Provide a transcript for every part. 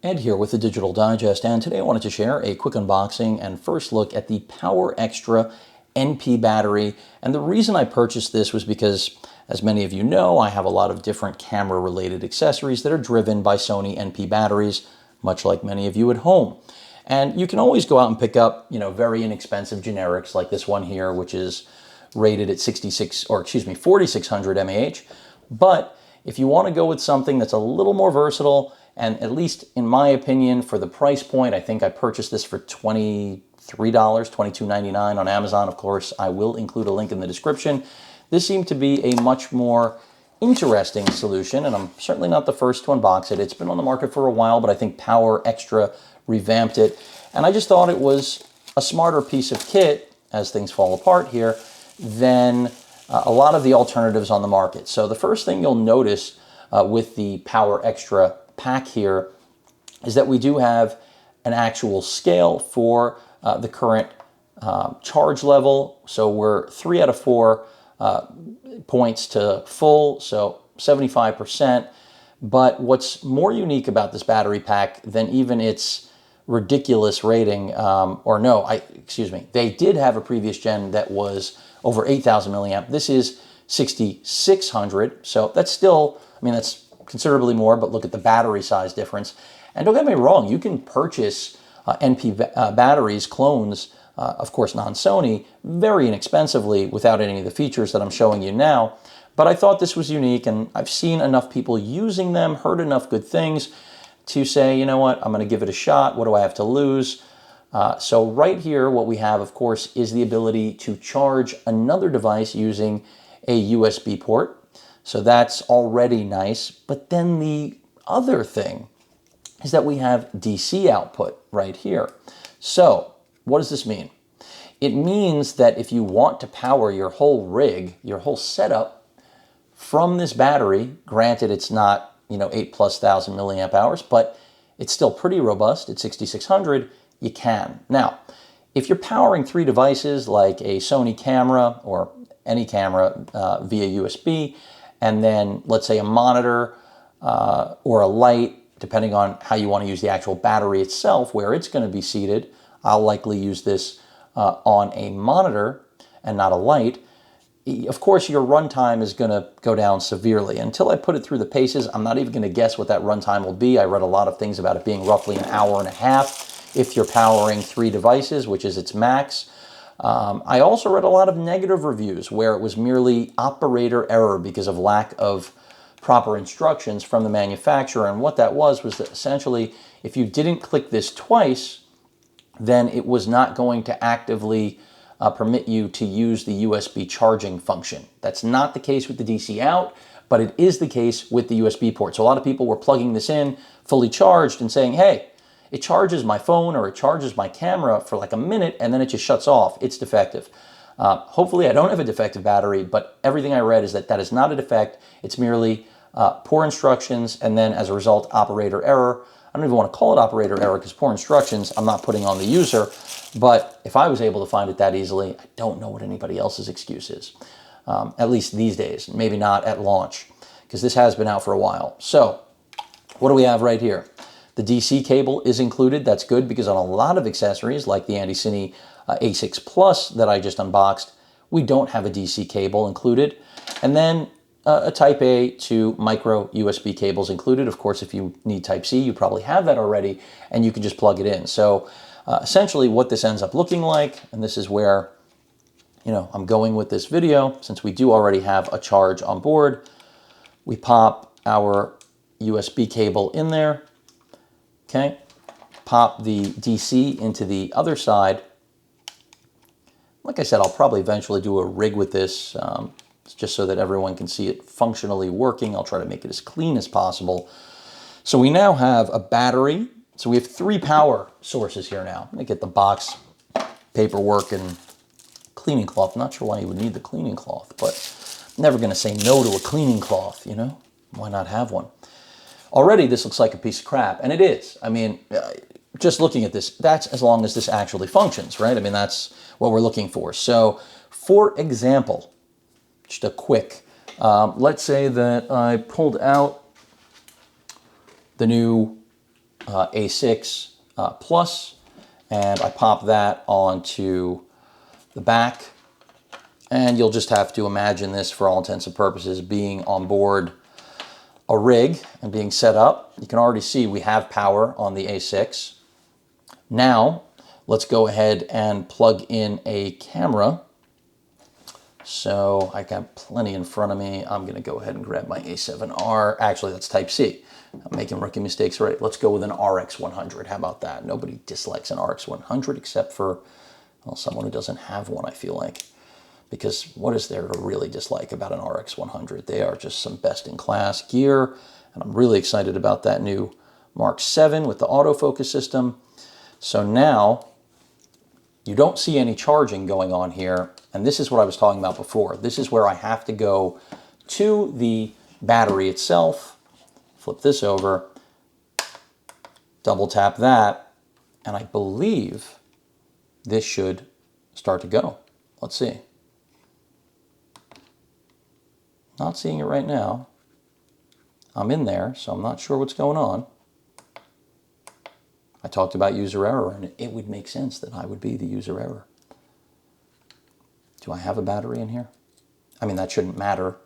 Ed here with the Digital Digest, and today I wanted to share a quick unboxing and first look at the Powerextra NP battery. And the reason I purchased this was because, as many of you know, I have a lot of different camera-related accessories that are driven by Sony NP batteries, much like many of you at home. And you can always go out and pick up, very inexpensive generics like this one here, which is rated at 4600 mAh. But if you want to go with something that's a little more versatile, and at least in my opinion, for the price point, I think I purchased this for $23, $22.99 on Amazon. Of course, I will include a link in the description. This seemed to be a much more interesting solution, and I'm certainly not the first to unbox it. It's been on the market for a while, but I think Powerextra revamped it. And I just thought it was a smarter piece of kit, as things fall apart here, than a lot of the alternatives on the market. So the first thing you'll notice with the Powerextra pack here is that we do have an actual scale for the current charge level. So we're 3 out of 4 points to full, so 75%. But what's more unique about this battery pack than even its ridiculous rating, they did have a previous gen that was over 8,000 milliamp. This is 6,600, so that's still, that's considerably more, but look at the battery size difference. And don't get me wrong, you can purchase NP batteries, clones, of course non-Sony, very inexpensively without any of the features that I'm showing you now. But I thought this was unique, and I've seen enough people using them, heard enough good things to say, you know what, I'm going to give it a shot. What do I have to lose? So right here, what we have, of course, is the ability to charge another device using a USB port. So that's already nice. But then the other thing is that we have DC output right here. So what does this mean? It means that if you want to power your whole rig, your whole setup from this battery, granted it's not 8,000+ milliamp hours, but it's still pretty robust at 6,600, you can. Now, if you're powering 3 devices like a Sony camera or any camera via USB, and then let's say a monitor or a light, depending on how you want to use the actual battery itself, where it's going to be seated, I'll likely use this on a monitor and not a light. Of course, your runtime is going to go down severely. Until I put it through the paces, I'm not even going to guess what that runtime will be. I read a lot of things about it being roughly an hour and a half if you're powering 3 devices, which is its max. I also read a lot of negative reviews where it was merely operator error because of lack of proper instructions from the manufacturer. And what that was that essentially, if you didn't click this twice, then it was not going to actively permit you to use the USB charging function. That's not the case with the DC out, but it is the case with the USB port. So a lot of people were plugging this in fully charged and saying, hey, it charges my phone or it charges my camera for like a minute and then it just shuts off. It's defective. Hopefully I don't have a defective battery, but everything I read is that that is not a defect. It's merely poor instructions, and then as a result, operator error. I don't even want to call it operator error because poor instructions I'm not putting on the user. But if I was able to find it that easily, I don't know what anybody else's excuse is, at least these days. Maybe not at launch, because this has been out for a while. So what do we have right here? The DC cable is included. That's good because on a lot of accessories, like the Cine A6 Plus that I just unboxed, we don't have a DC cable included. And then a Type A to micro USB cables included. Of course, if you need Type C, you probably have that already, and you can just plug it in. So essentially what this ends up looking like, and this is where I'm going with this video, since we do already have a charge on board, we pop our USB cable in there, okay, pop the DC into the other side. Like I said, I'll probably eventually do a rig with this, just so that everyone can see it functionally working. I'll try to make it as clean as possible. So we now have a battery. So we have 3 power sources here now. Let me get the box paperwork and cleaning cloth. I'm not sure why you would need the cleaning cloth, but I'm never going to say no to a cleaning cloth, Why not have one? Already this looks like a piece of crap, and it is. Just looking at this, that's as long as this actually functions, right? That's what we're looking for. So, for example, just a quick, let's say that I pulled out the new A6 Plus, and I pop that onto the back. And you'll just have to imagine this, for all intents and purposes, being on board a rig and being set up. You can already see we have power on the A6. Now, let's go ahead and plug in a camera. So I got plenty in front of me. I'm going to go ahead and grab my A7R. Actually, that's Type-C. I'm making rookie mistakes already. Let's go with an RX100. How about that? Nobody dislikes an RX100 except for, well, someone who doesn't have one, I feel like. Because what is there to really dislike about an RX100? They are just some best-in-class gear, and I'm really excited about that new Mark 7 with the autofocus system. So now, you don't see any charging going on here, and this is what I was talking about before. This is where I have to go to the battery itself, flip this over, double tap that, and I believe this should start to go. Let's see. Not seeing it right now. I'm in there, so I'm not sure what's going on. I talked about user error, and it would make sense that I would be the user error. Do I have a battery in here? I mean, that shouldn't matter.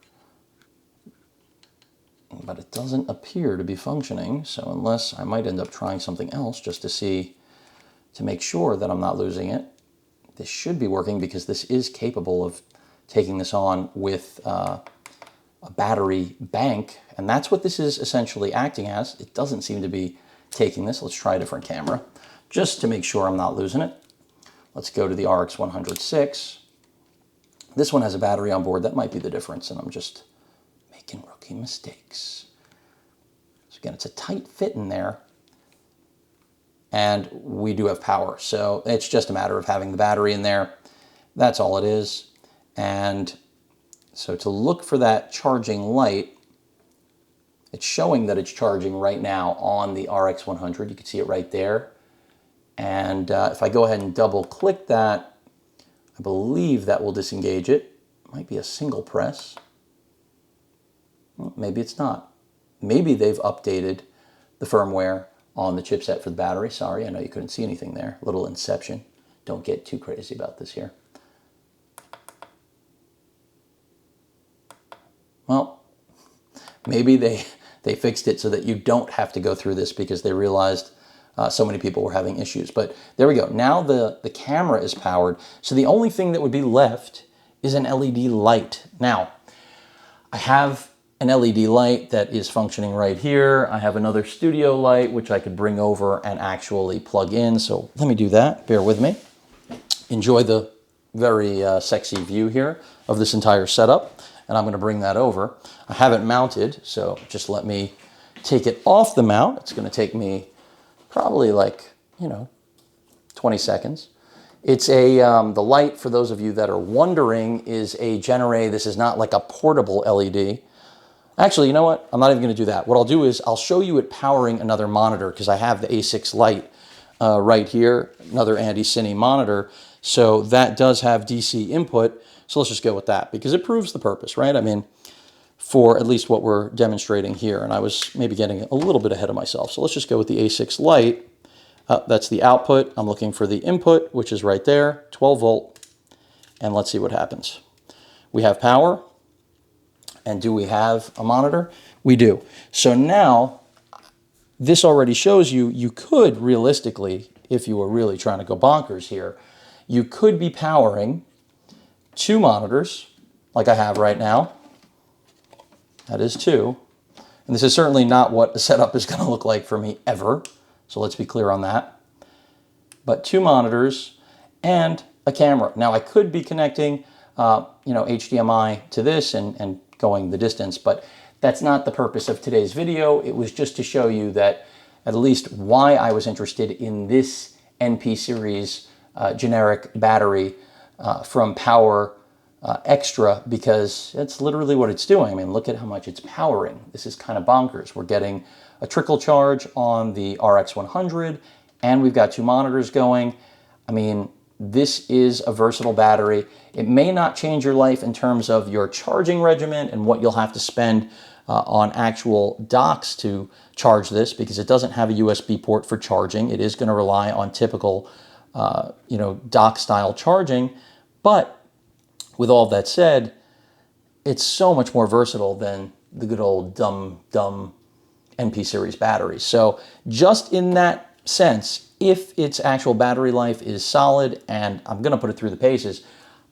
But it doesn't appear to be functioning, so unless I might end up trying something else just to see, to make sure that I'm not losing it. This should be working because this is capable of taking this on with a battery bank, and that's what this is essentially acting as. It doesn't seem to be taking this. Let's try a different camera just to make sure I'm not losing it. Let's go to the RX106. This one has a battery on board. That might be the difference, and I'm just making rookie mistakes. So again, it's a tight fit in there, and we do have power. So it's just a matter of having the battery in there. That's all it is. And so to look for that charging light, it's showing that it's charging right now on the RX100. You can see it right there. And if I go ahead and double click that, I believe that will disengage it. It might be a single press. Well, maybe it's not. Maybe they've updated the firmware on the chipset for the battery. Sorry, I know you couldn't see anything there. A little inception. Don't get too crazy about this here. Well, maybe they fixed it so that you don't have to go through this because they realized so many people were having issues. But there we go. Now the camera is powered. So the only thing that would be left is an LED light. Now, I have an LED light that is functioning right here. I have another studio light, which I could bring over and actually plug in. So let me do that. Bear with me. Enjoy the very sexy view here of this entire setup. And I'm going to bring that over. I have it mounted, so just let me take it off the mount. It's going to take me probably like, 20 seconds. It's the light, for those of you that are wondering, is a Genere. This is not like a portable LED. Actually, you know what? I'm not even going to do that. What I'll do is I'll show you it powering another monitor because I have the A6 light right here, another Andy-Cine monitor. So that does have DC input. So let's just go with that because it proves the purpose, right? I mean, for at least what we're demonstrating here. And I was maybe getting a little bit ahead of myself. So let's just go with the A6 light. That's the output. I'm looking for the input, which is right there, 12 volt. And let's see what happens. We have power. And do we have a monitor? We do. So now, this already shows you could realistically, if you were really trying to go bonkers here, you could be powering 2 monitors, like I have right now. That is 2. And this is certainly not what the setup is going to look like for me ever. So let's be clear on that. But 2 monitors and a camera. Now I could be connecting, HDMI to this and going the distance, but that's not the purpose of today's video. It was just to show you that at least why I was interested in this NP series generic battery from Powerextra, because it's literally what it's doing. I mean, look at how much it's powering. This is kind of bonkers. We're getting a trickle charge on the RX100, and we've got 2 monitors going. I mean, this is a versatile battery. It may not change your life in terms of your charging regimen and what you'll have to spend on actual docks to charge this because it doesn't have a USB port for charging. It is going to rely on typical, dock style charging. But with all that said, it's so much more versatile than the good old dumb NP series batteries. So just in that sense, if its actual battery life is solid and I'm going to put it through the paces,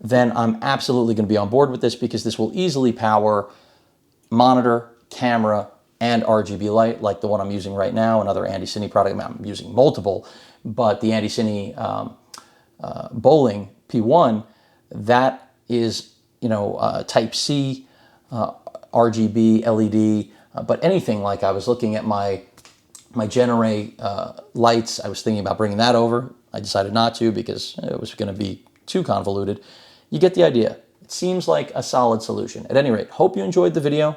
then I'm absolutely going to be on board with this because this will easily power monitor, camera, and RGB light like the one I'm using right now, another Andy Cine product. I'm using multiple, but the Andy Cine Bowling P1, that is, Type C, RGB, LED, but anything like I was looking at my Genere lights, I was thinking about bringing that over. I decided not to because it was going to be too convoluted. You get the idea. It seems like a solid solution. At any rate, hope you enjoyed the video.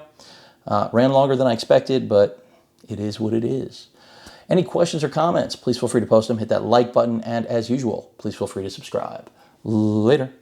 Ran longer than I expected, but it is what it is. Any questions or comments, please feel free to post them. Hit that like button, and as usual, please feel free to subscribe. Later.